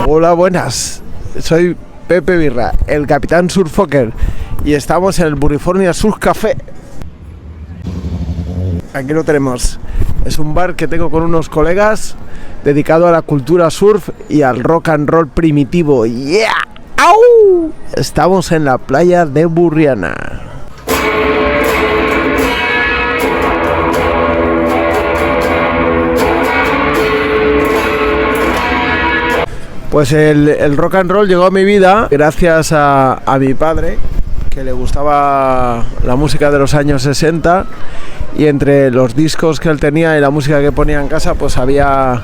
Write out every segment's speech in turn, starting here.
Hola, buenas. Soy Pepe Birra, el capitán Surfoker, y estamos en el Burrifornia Surf Café. Aquí lo tenemos. Es un bar que tengo con unos colegas dedicado a la cultura surf y al rock and roll primitivo. ¡Yeah! ¡Au! Estamos en la playa de Burriana. Pues el rock and roll llegó a mi vida gracias a mi padre, que le gustaba la música de los años 60, y entre los discos que él tenía y la música que ponía en casa, pues había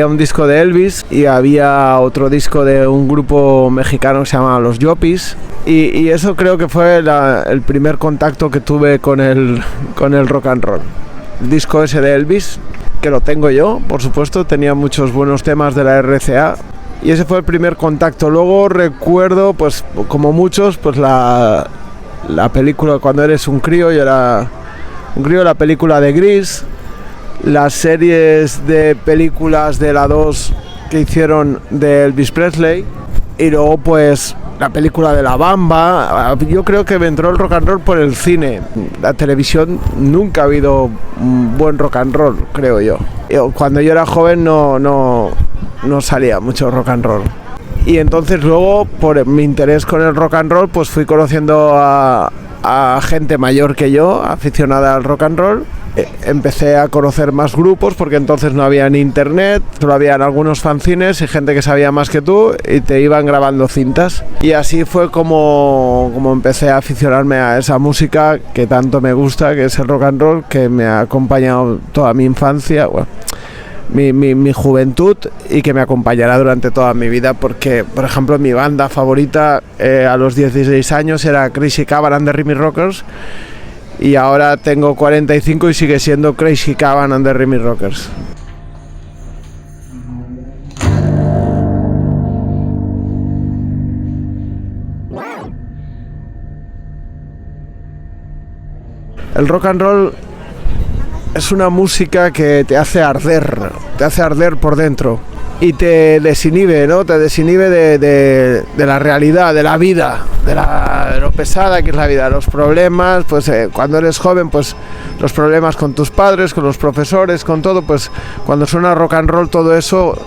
un disco de Elvis y había otro disco de un grupo mexicano que se llama Los Yopis, y eso creo que fue el primer contacto que tuve con el rock and roll. El disco ese de Elvis, que lo tengo yo, por supuesto, tenía muchos buenos temas de la RCA, y ese fue el primer contacto. Luego recuerdo, pues como muchos, pues la película cuando eres un crío. Yo era un crío, la película de Gris, las series de películas de la 2 que hicieron de Elvis Presley, y luego pues la película de La Bamba. Yo creo que me entró el rock and roll por el cine. La televisión nunca ha habido un buen rock and roll, creo yo. Cuando yo era joven no salía mucho rock and roll. Y entonces luego, por mi interés con el rock and roll, pues fui conociendo a gente mayor que yo, aficionada al rock and roll. Empecé a conocer más grupos, porque entonces no había ni internet, solo habían algunos fanzines y gente que sabía más que tú y te iban grabando cintas. Y así fue como empecé a aficionarme a esa música que tanto me gusta, que es el rock and roll, que me ha acompañado toda mi infancia, bueno, mi juventud, y que me acompañará durante toda mi vida, porque, por ejemplo, mi banda favorita a los 16 años era Crazy Caban and the Remy Rockers, y ahora tengo 45 y sigue siendo Crazy Caban and the Remy Rockers. El rock and roll es una música que te hace arder por dentro y te desinhibe, ¿no? Te desinhibe de la realidad, de la vida, de lo pesada que es la vida, los problemas, pues cuando eres joven, pues los problemas con tus padres, con los profesores, con todo, pues cuando suena rock and roll todo eso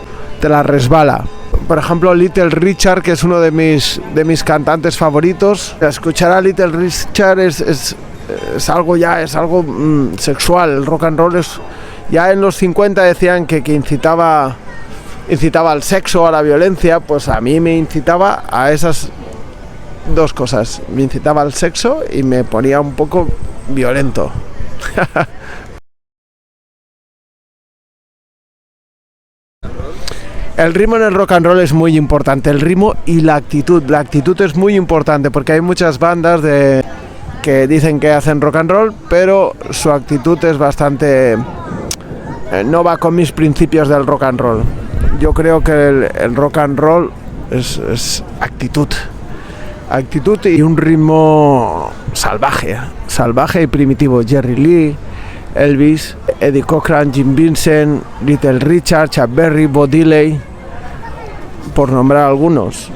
te la resbala. Por ejemplo, Little Richard, que es uno de mis cantantes favoritos. Escuchar a Little Richard es algo sexual. El rock and roll es, ya en los 50 decían que incitaba al sexo, a la violencia. Pues a mí me incitaba a esas dos cosas. Me incitaba al sexo y me ponía un poco violento. El ritmo en el rock and roll es muy importante. El ritmo y la actitud. La actitud es muy importante, porque hay muchas bandas que dicen que hacen rock and roll, pero su actitud es bastante... no va con mis principios del rock and roll. Yo creo que el rock and roll es actitud y un ritmo salvaje y primitivo. Jerry Lee, Elvis, Eddie Cochran, Jim Vincent, Little Richard, Chuck Berry, Bo Diddley, por nombrar algunos.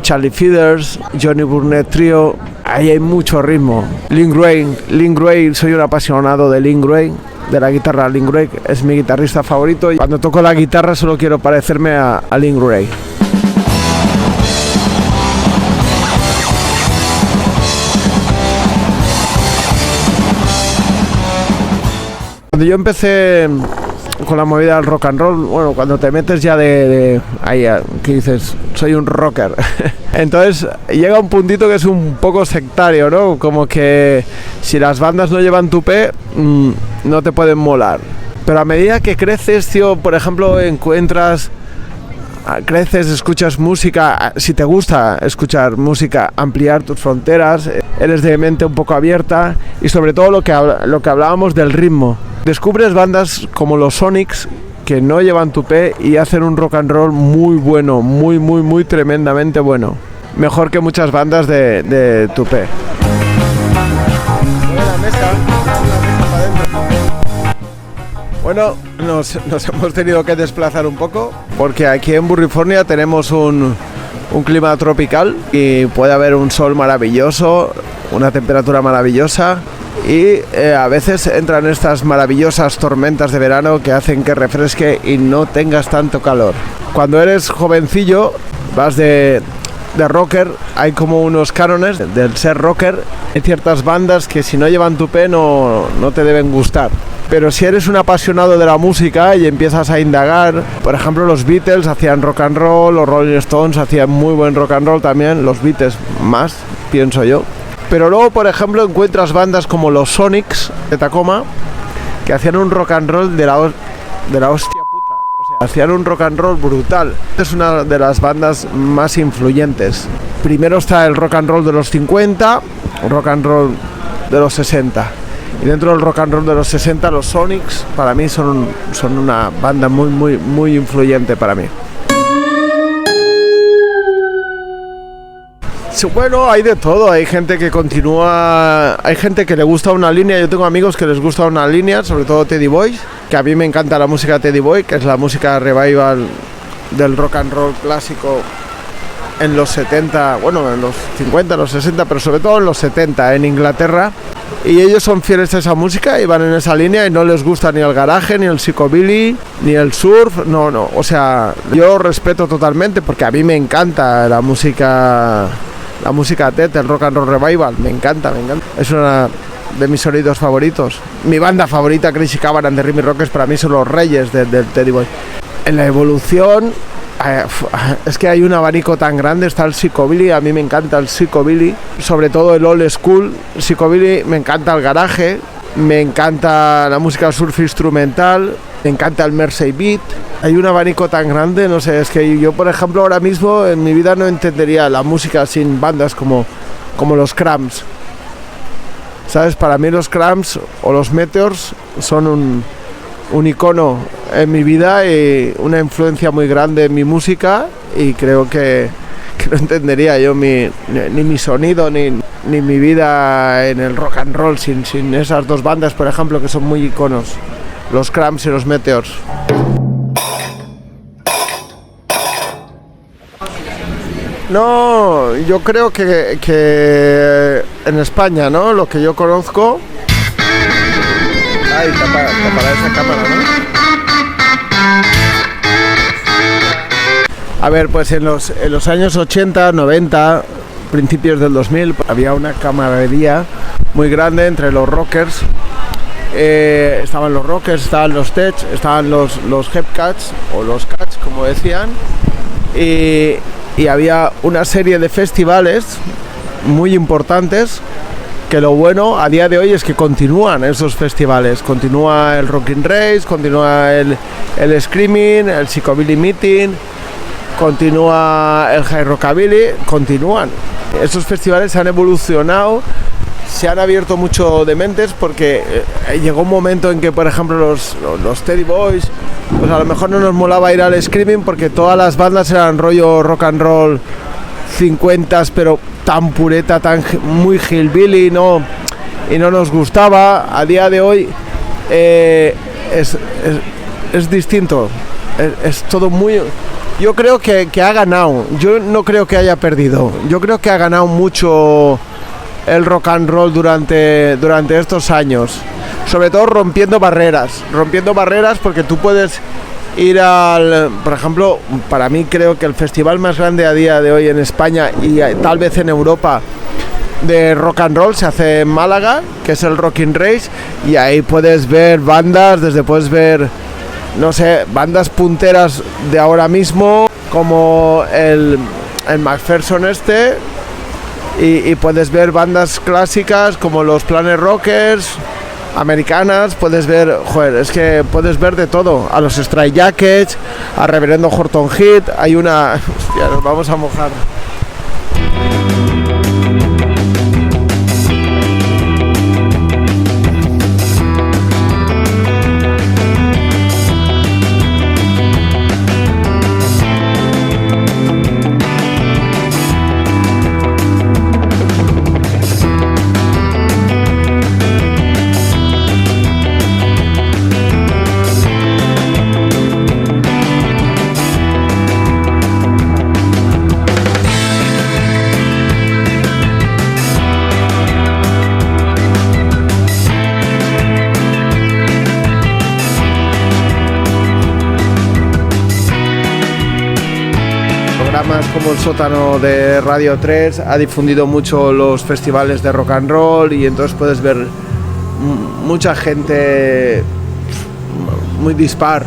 Charlie Feathers, Johnny Burnett Trio. Ahí hay mucho ritmo. Link Wray, soy un apasionado de Link Wray, de la guitarra. Link Wray es mi guitarrista favorito, y cuando toco la guitarra solo quiero parecerme a Link Wray. Cuando yo empecé con la movida del rock and roll, bueno, cuando te metes ya de ahí, que dices, soy un rocker. Entonces llega un puntito que es un poco sectario, ¿no? Como que si las bandas no llevan tupé, no te pueden molar. Pero a medida que creces, tío, por ejemplo, creces, escuchas música, si te gusta escuchar música, ampliar tus fronteras, eres de mente un poco abierta, y sobre todo lo que hablábamos del ritmo. Descubres bandas como los Sonics, que no llevan tupé y hacen un rock and roll muy bueno, muy tremendamente bueno. Mejor que muchas bandas de tupé. Bueno, nos hemos tenido que desplazar un poco porque aquí en Burrifornia tenemos un clima tropical y puede haber un sol maravilloso, una temperatura maravillosa y a veces entran estas maravillosas tormentas de verano que hacen que refresque y no tengas tanto calor. Cuando eres jovencillo vas de rocker, hay como unos cánones del ser rocker. Hay ciertas bandas que si no llevan tupé no te deben gustar. Pero si eres un apasionado de la música y empiezas a indagar, por ejemplo los Beatles hacían rock and roll, los Rolling Stones hacían muy buen rock and roll también, los Beatles más, pienso yo. Pero luego, por ejemplo, encuentras bandas como los Sonics de Tacoma que hacían un rock and roll de la hostia puta. O sea, hacían un rock and roll brutal. Es una de las bandas más influyentes. Primero está el rock and roll de los 50, rock and roll de los 60. Y dentro del rock and roll de los 60, los Sonics para mí son una banda muy influyente para mí. Sí, bueno, hay de todo, hay gente que continúa, hay gente que le gusta una línea, yo tengo amigos que les gusta una línea, sobre todo Teddy Boy, que a mí me encanta la música de Teddy Boy, que es la música revival del rock and roll clásico en los 70, bueno, en los 50, en los 60, pero sobre todo en los 70 en Inglaterra. Y ellos son fieles a esa música y van en esa línea y no les gusta ni el garaje, ni el psychobilly, ni el surf, no, o sea, yo respeto totalmente porque a mí me encanta la música TED, el rock and roll revival, me encanta, es una de mis sonidos favoritos. Mi banda favorita, Crazy Cabin and the Rhythm Rockers, para mí son los reyes del Teddy Boy. En la evolución, es que hay un abanico tan grande, está el psychobilly, a mí me encanta el psychobilly, sobre todo el old school psychobilly, me encanta el garaje, me encanta la música surf instrumental, me encanta el Mersey beat. Hay un abanico tan grande, no sé, es que yo por ejemplo ahora mismo en mi vida no entendería la música sin bandas como los Cramps, ¿sabes? Para mí los Cramps o los Meteors son un icono en mi vida y una influencia muy grande en mi música, y creo que no entendería yo ni mi sonido ni mi vida en el rock and roll sin esas dos bandas, por ejemplo, que son muy iconos, los Cramps y los Meteors. No, yo creo que en España, ¿no? Lo que yo conozco... Ay, tapará esa cámara, ¿no? A ver, pues en los años 80, 90, principios del 2000, había una camaradería muy grande entre los rockers. Estaban los rockers, estaban los tech, estaban los Hepcats, o los Cats, como decían. Y había una serie de festivales muy importantes, que lo bueno a día de hoy es que continúan esos festivales. Continúa el Rockin' Race, continúa el Screaming, el Psychobilly Meeting, continúa el High Rockabilly, continúan. Esos festivales han evolucionado, se han abierto mucho de mentes, porque llegó un momento en que, por ejemplo, los Teddy Boys, pues a lo mejor no nos molaba ir al Screaming porque todas las bandas eran rollo rock and roll 50s, pero tan pureta, muy hillbilly, ¿no? Y no nos gustaba. A día de hoy es distinto, es todo muy... Yo creo que ha ganado, yo no creo que haya perdido, yo creo que ha ganado mucho el rock and roll durante estos años, sobre todo rompiendo barreras, porque tú puedes ir por ejemplo, para mí creo que el festival más grande a día de hoy en España y tal vez en Europa de rock and roll se hace en Málaga, que es el Rockin' Race, y ahí puedes ver bandas, puedes ver, no sé, bandas punteras de ahora mismo, como el McPherson y puedes ver bandas clásicas como los Planet Rockers, americanas, puedes ver, es que puedes ver de todo, a los Stray Jackets, a Reverendo Horton Heat, hay una... Hostia, nos vamos a mojar. programas como El Sótano de Radio 3 ha difundido mucho los festivales de rock and roll y entonces puedes ver mucha gente muy dispar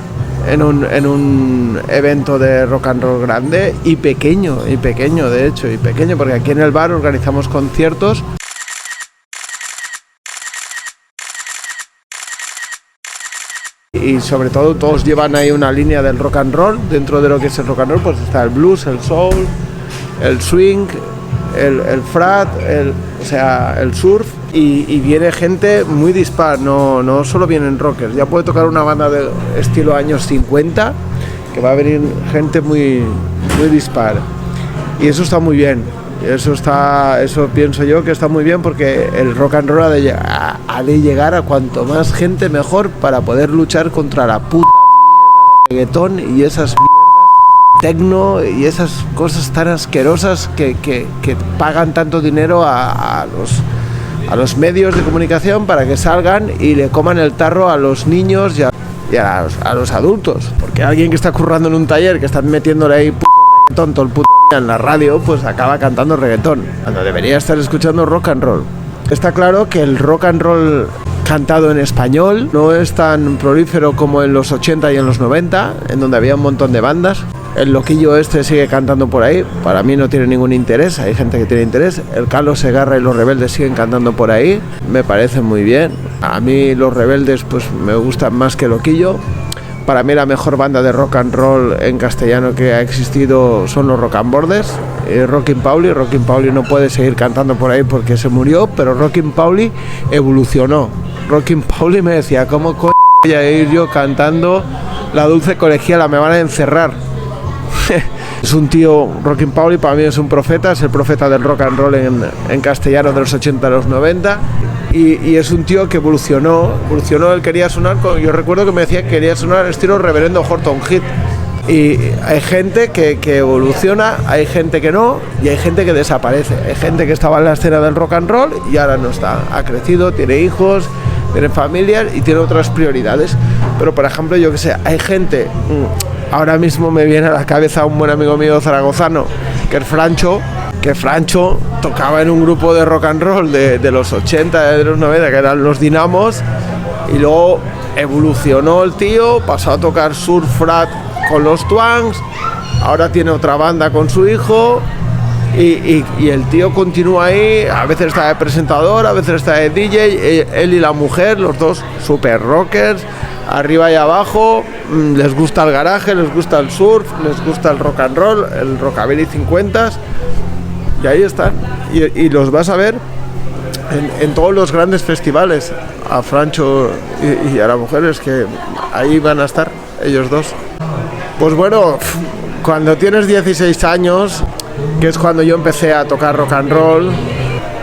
en un evento de rock and roll grande y pequeño de hecho, porque aquí en el bar organizamos conciertos. Y sobre todo todos llevan ahí una línea del rock and roll. Dentro de lo que es el rock and roll pues está el blues, el soul, el swing, el frat, el surf y viene gente muy dispar, no solo vienen rockers, ya puede tocar una banda de estilo años 50 que va a venir gente muy dispar y eso está muy bien. Eso pienso yo que está muy bien porque el rock and roll ha de llegar a cuanto más gente mejor para poder luchar contra la puta mierda de reggaetón y esas mierdas tecno y esas cosas tan asquerosas que pagan tanto dinero a los medios de comunicación para que salgan y le coman el tarro a los niños y a los adultos, porque alguien que está currando en un taller que están metiéndole ahí puto reggaetón todo el puto en la radio, pues acaba cantando reggaetón, cuando debería estar escuchando rock and roll. Está claro que el rock and roll cantado en español no es tan prolífero como en los 80 y en los 90, en donde había un montón de bandas. El loquillo este sigue cantando por ahí, para mí no tiene ningún interés, hay gente que tiene interés. El Carlos Segarra y los Rebeldes siguen cantando por ahí, me parece muy bien. A mí los Rebeldes pues me gustan más que Loquillo. Para mí la mejor banda de rock and roll en castellano que ha existido son los Rocamborders. Rockin' Pauli no puede seguir cantando por ahí porque se murió, pero Rockin' Pauli evolucionó. Rockin' Pauli me decía, ¿cómo coño voy a ir yo cantando La Dulce Colegiala? Me van a encerrar. Es un tío, Rockin' Pauli para mí es un profeta, es el profeta del rock and roll en castellano de los 80 a los 90 y es un tío que evolucionó, él quería sonar, yo recuerdo que me decía que quería sonar estilo Reverendo Horton Heat y hay gente que evoluciona, hay gente que no y hay gente que desaparece, hay gente que estaba en la escena del rock and roll y ahora no está, ha crecido, tiene hijos, tiene familias y tiene otras prioridades, pero por ejemplo yo que sé, hay gente... Ahora mismo me viene a la cabeza un buen amigo mío zaragozano, que Francho tocaba en un grupo de rock and roll de los 80, de los 90, que eran los Dinamos, y luego evolucionó el tío, pasó a tocar surf frat con los Twangs, ahora tiene otra banda con su hijo, y el tío continúa ahí, a veces está de presentador, a veces está de DJ, él y la mujer, los dos super rockers, arriba y abajo, les gusta el garaje, les gusta el surf, les gusta el rock and roll, el rockabilly 50s y ahí están y los vas a ver en todos los grandes festivales, a Francho y a la mujer, es que ahí van a estar ellos dos. Pues bueno, cuando tienes 16 años, que es cuando yo empecé a tocar rock and roll,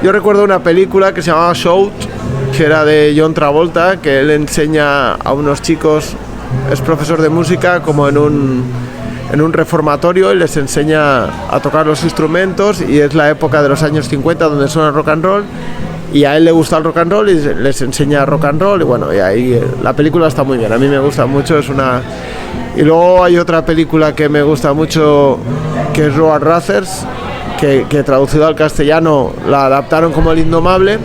yo recuerdo una película que se llamaba Shout, que era de John Travolta, que él enseña a unos chicos, es profesor de música como en un reformatorio y les enseña a tocar los instrumentos y es la época de los años 50 donde suena rock and roll y a él le gusta el rock and roll y les enseña rock and roll y bueno, y ahí la película está muy bien, a mí me gusta mucho, es una... Y luego hay otra película que me gusta mucho que es Road Racers, que traducido al castellano la adaptaron como El Indomable.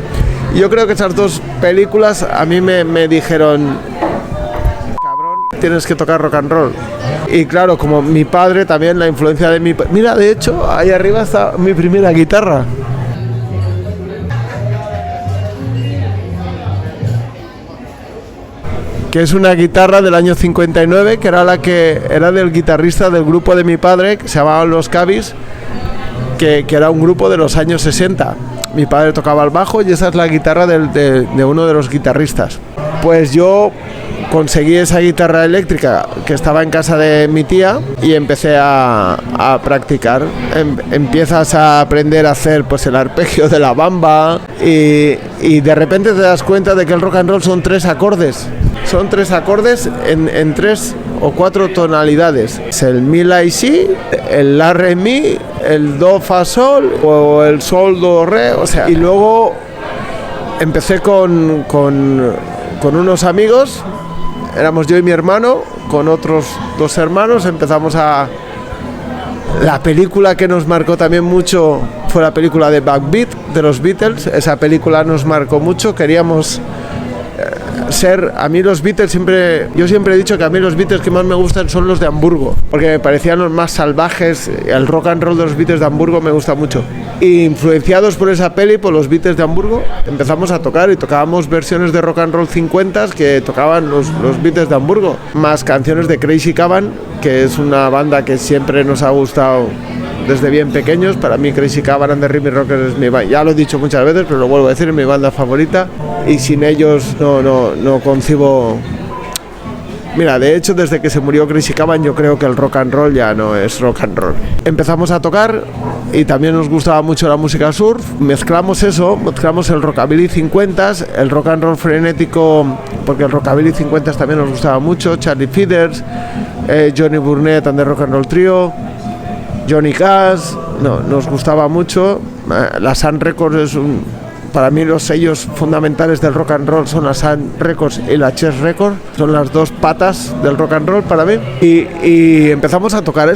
Yo creo que esas dos películas a mí me dijeron, cabrón, tienes que tocar rock and roll. Y claro, como mi padre también, la influencia de mi padre. Mira, de hecho, ahí arriba está mi primera guitarra. Que es una guitarra del año 59, que era era del guitarrista del grupo de mi padre, que se llamaban Los Cabis, que era un grupo de los años 60. Mi padre tocaba el bajo y esa es la guitarra de uno de los guitarristas. Pues yo conseguí esa guitarra eléctrica que estaba en casa de mi tía y empecé a practicar. Empiezas a aprender a hacer pues el arpegio de la bamba y de repente te das cuenta de que el rock and roll son 3 acordes. Son 3 acordes en 3 o 4 tonalidades. Es el mi, la y si, el la, re, mi, el do, fa, sol o el sol, do, re, o sea. Y luego empecé con unos amigos, éramos yo y mi hermano, con otros 2 hermanos, empezamos a La película que nos marcó también mucho fue la película de Backbeat de los Beatles. Esa película nos marcó mucho. Queríamos ser, a mí los Beatles yo siempre he dicho que a mí los Beatles que más me gustan son los de Hamburgo, porque me parecían los más salvajes. El rock and roll de los Beatles de Hamburgo me gusta mucho. Y influenciados por esa peli, por los Beatles de Hamburgo, empezamos a tocar y tocábamos versiones de rock and roll 50 que tocaban los Beatles de Hamburgo, más canciones de Crazy Caban, que es una banda que siempre nos ha gustado desde bien pequeños. Para mí Crazy Caban and the Rhythm Rockers es mi banda, ya lo he dicho muchas veces, pero lo vuelvo a decir, es mi banda favorita, y sin ellos no concibo. Mira, de hecho, desde que se murió Crazy Caban, yo creo que el rock and roll ya no es rock and roll. Empezamos a tocar y también nos gustaba mucho la música surf. Mezclamos el rockabilly 50s, el rock and roll frenético, porque el rockabilly 50s también nos gustaba mucho. Charlie Feathers, Johnny Burnett and the Rock and Roll Trio, Johnny Cash, nos gustaba mucho. La Sun Records para mí los sellos fundamentales del rock and roll son la Sun Records y la Chess Records, son las dos patas del rock and roll para mí. Y empezamos a tocar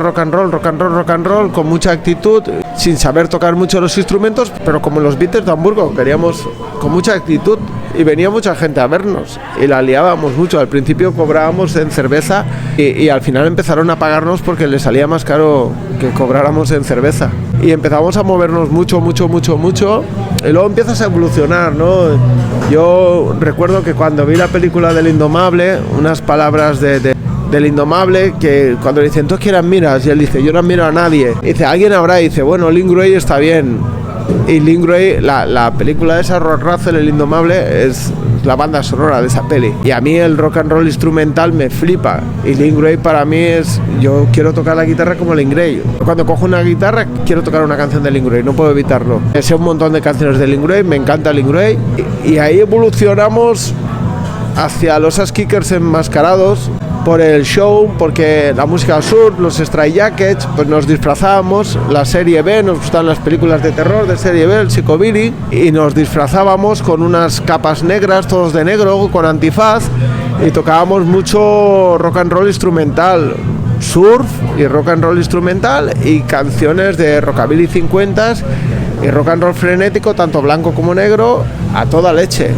rock and roll con mucha actitud, sin saber tocar mucho los instrumentos, pero como los Beatles de Hamburgo, queríamos con mucha actitud, y venía mucha gente a vernos y la liábamos mucho. Al principio cobrábamos en cerveza y al final empezaron a pagarnos porque les salía más caro que cobráramos en cerveza, y empezamos a movernos mucho, y luego empiezas a evolucionar, ¿no? Yo recuerdo que cuando vi la película del Indomable, unas palabras del Indomable, que cuando le dicen, ¿tú quién admiras? Y él dice, yo no admiro a nadie. Y dice, alguien habrá, y dice, bueno, Lin Grey está bien. Y Lin Grey, la película de esa, Rod Russell, el Indomable, es la banda sonora de esa peli. Y a mí el rock and roll instrumental me flipa. Y Lin Grey para mí es, yo quiero tocar la guitarra como Lin Grey. Cuando cojo una guitarra quiero tocar una canción de Lin Grey, no puedo evitarlo. Sé un montón de canciones de Lin Grey, me encanta Lin Grey. Y ahí evolucionamos hacia los Ass Kickers enmascarados por el show, porque la música surf, los Stray Jackets, pues nos disfrazábamos, la serie B, nos gustaban las películas de terror de serie B, el psicobilly, y nos disfrazábamos con unas capas negras, todos de negro, con antifaz, y tocábamos mucho rock and roll instrumental, surf y rock and roll instrumental, y canciones de rockabilly 50s y rock and roll frenético, tanto blanco como negro, a toda leche.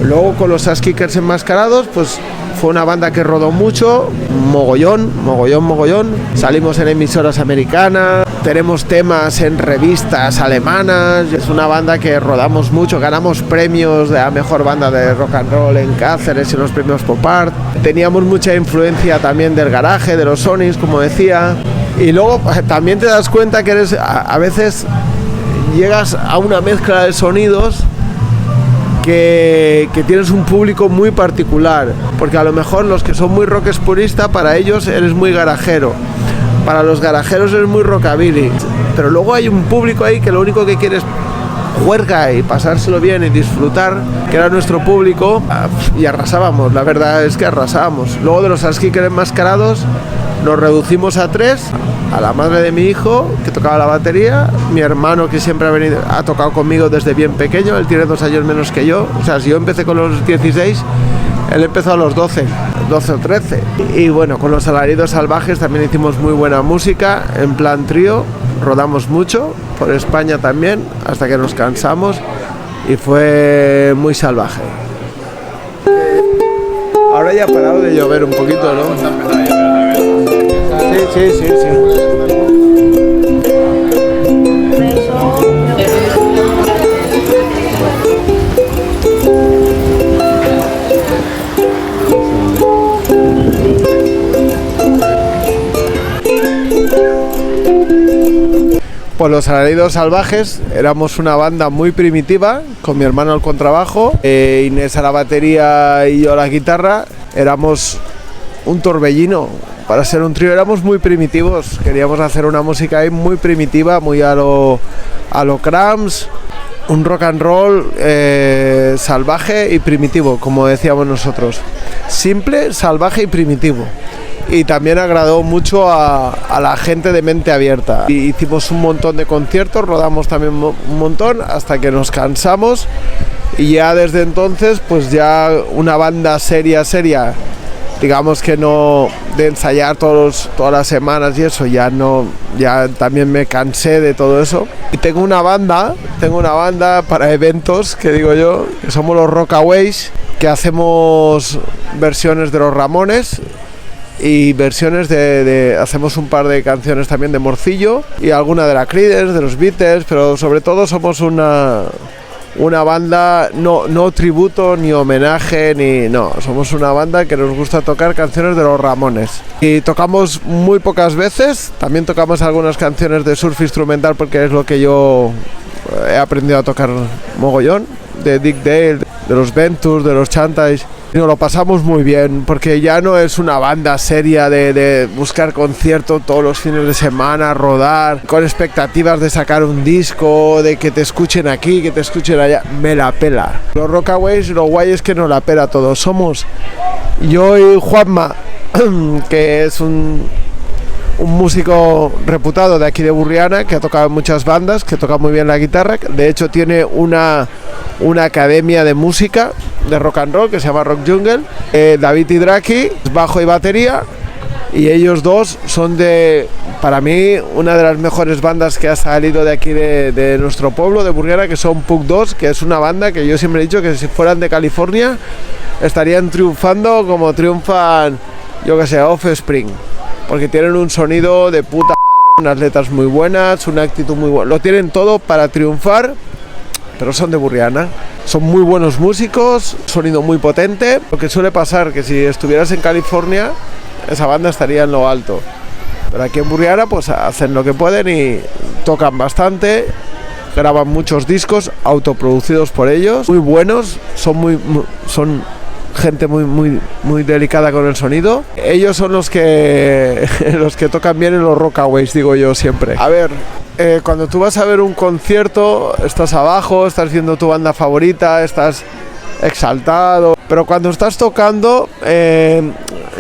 Luego con los Ass Kickers enmascarados, pues fue una banda que rodó mucho, mogollón. Salimos en emisoras americanas, tenemos temas en revistas alemanas. Es una banda que rodamos mucho, ganamos premios de la mejor banda de rock and roll en Cáceres y los premios Pop Art. Teníamos mucha influencia también del garaje, de los Sonys, como decía. Y luego también te das cuenta que a veces llegas a una mezcla de sonidos que tienes un público muy particular, porque a lo mejor los que son muy rockers purista, para ellos eres muy garajero, para los garajeros eres muy rockabilly, pero luego hay un público ahí que lo único que quiere es juerga y pasárselo bien y disfrutar, que era nuestro público, y arrasábamos, la verdad es que arrasábamos. Luego de los Ass Kickers enmascarados nos reducimos a 3, a la madre de mi hijo, que tocaba la batería, mi hermano, que siempre ha tocado conmigo desde bien pequeño, él tiene 2 años menos que yo, o sea, si yo empecé con los 16, él empezó a los 12 o 13. Y bueno, con los Alaridos Salvajes también hicimos muy buena música, en plan trío, rodamos mucho, por España también, hasta que nos cansamos, y fue muy salvaje. Ahora ya ha parado de llover un poquito, ¿no? Sí. Pues los Alaridos Salvajes éramos una banda muy primitiva, con mi hermano al contrabajo, Inés a la batería y yo a la guitarra. Éramos un torbellino. Para ser un trío éramos muy primitivos, queríamos hacer una música ahí muy primitiva, muy a lo Cramps, un rock and roll salvaje y primitivo, como decíamos nosotros. Simple, salvaje y primitivo. Y también agradó mucho a la gente de mente abierta. Y hicimos un montón de conciertos, rodamos también un montón, hasta que nos cansamos. Y ya desde entonces, pues ya una banda seria, digamos que no de ensayar todas las semanas y eso, ya también me cansé de todo eso. Y tengo una banda para eventos, que digo yo, que somos los Rockaways, que hacemos versiones de los Ramones y versiones hacemos un par de canciones también de Morcillo y alguna de la Creedence, de los Beatles, pero sobre todo somos una banda, no tributo ni homenaje, somos una banda que nos gusta tocar canciones de los Ramones. Y tocamos muy pocas veces, también tocamos algunas canciones de surf instrumental porque es lo que yo he aprendido a tocar mogollón, de Dick Dale, de los Ventures, de los Chantais. Y nos lo pasamos muy bien, porque ya no es una banda seria de buscar conciertos todos los fines de semana, rodar, con expectativas de sacar un disco, de que te escuchen aquí, que te escuchen allá. Me la pela. Los Rockaways, lo guay es que nos la pela todo. Somos yo y Juanma, que es un músico reputado de aquí de Burriana, que ha tocado en muchas bandas, que toca muy bien la guitarra. De hecho tiene una academia de música de rock and roll que se llama Rock Jungle. David Idraki, bajo y batería, y ellos dos son para mí una de las mejores bandas que ha salido de aquí de nuestro pueblo, de Burriana, que son Puck 2, que es una banda que yo siempre he dicho que si fueran de California estarían triunfando como triunfan, yo que sé, Offspring, porque tienen un sonido de puta madre, unas letras muy buenas, una actitud muy buena, lo tienen todo para triunfar, pero son de Burriana. Son muy buenos músicos, sonido muy potente. Lo que suele pasar que si estuvieras en California, esa banda estaría en lo alto. Pero aquí en Burriana pues hacen lo que pueden y tocan bastante, graban muchos discos autoproducidos por ellos, muy buenos, son gente muy delicada con el sonido. Ellos son los que tocan bien en los Rockaways, digo yo siempre. A ver, cuando tú vas a ver un concierto, estás abajo, estás viendo tu banda favorita, estás exaltado, pero cuando estás tocando,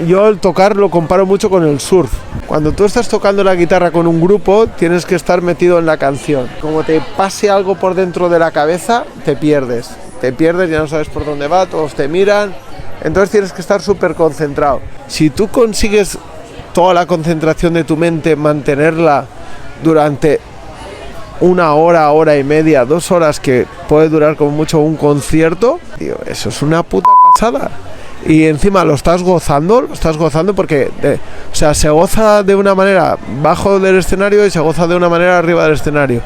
yo el tocar lo comparo mucho con el surf. Cuando tú estás tocando la guitarra con un grupo, tienes que estar metido en la canción. Como te pase algo por dentro de la cabeza, te pierdes, ya no sabes por dónde va, todos te miran, entonces tienes que estar súper concentrado. Si tú consigues toda la concentración de tu mente, mantenerla durante una hora, hora y media, 2 horas, que puede durar como mucho un concierto, tío, eso es una puta pasada. Y encima lo estás gozando porque se goza de una manera bajo del escenario y se goza de una manera arriba del escenario.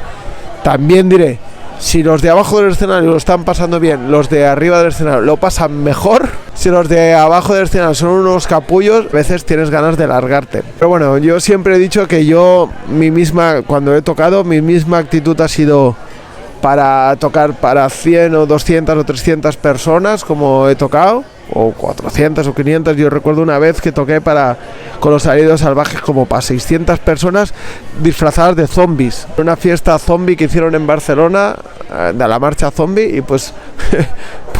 También diré, si los de abajo del escenario lo están pasando bien, los de arriba del escenario lo pasan mejor. Si los de abajo del escenario son unos capullos, a veces tienes ganas de largarte. Pero bueno, yo siempre he dicho que cuando he tocado, mi misma actitud ha sido para tocar para 100 o 200 o 300 personas, como he tocado, o 400 o 500. Yo recuerdo una vez que toqué con los Salidos Salvajes como para 600 personas disfrazadas de zombies. Una fiesta zombie que hicieron en Barcelona, de la marcha zombie, y pues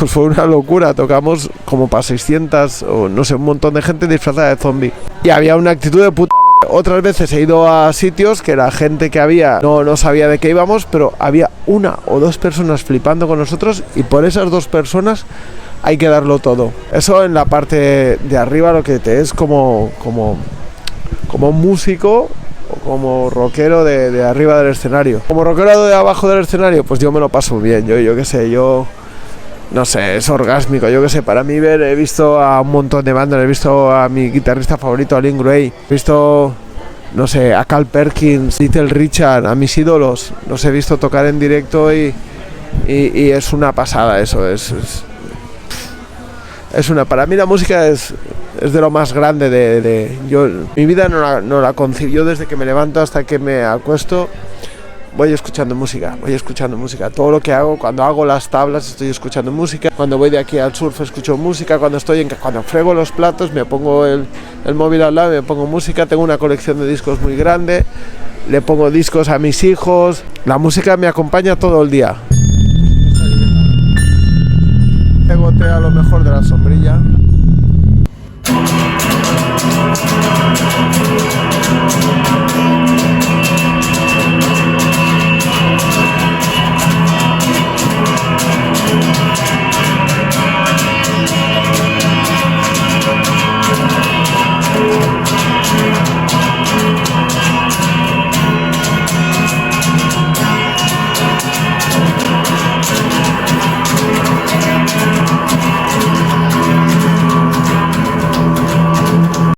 fue una locura. Tocamos como para 600 o no sé, un montón de gente disfrazada de zombie. Y había una actitud de puta madre. Otras veces he ido a sitios que la gente que había no sabía de qué íbamos, pero había 1 o 2 personas flipando con nosotros, y por esas 2 personas hay que darlo todo. Eso en la parte de arriba, lo que te es como músico o como rockero de arriba del escenario. Como rockero de abajo del escenario, pues yo me lo paso bien. Yo qué sé, no sé, es orgásmico. Yo qué sé, para mí he visto a un montón de bandas, he visto a mi guitarrista favorito, a Lynn Gray, he visto, no sé, a Carl Perkins, Little Richard, a mis ídolos, los he visto tocar en directo y es una pasada eso, para mí la música es de lo más grande mi vida no la concibo. Yo desde que me levanto hasta que me acuesto voy escuchando música. Todo lo que hago, cuando hago las tablas estoy escuchando música, cuando voy de aquí al surf escucho música, cuando frego los platos me pongo el móvil al lado y me pongo música. Tengo una colección de discos muy grande, le pongo discos a mis hijos. La música me acompaña todo el día. Te gotea lo mejor de la sombrilla.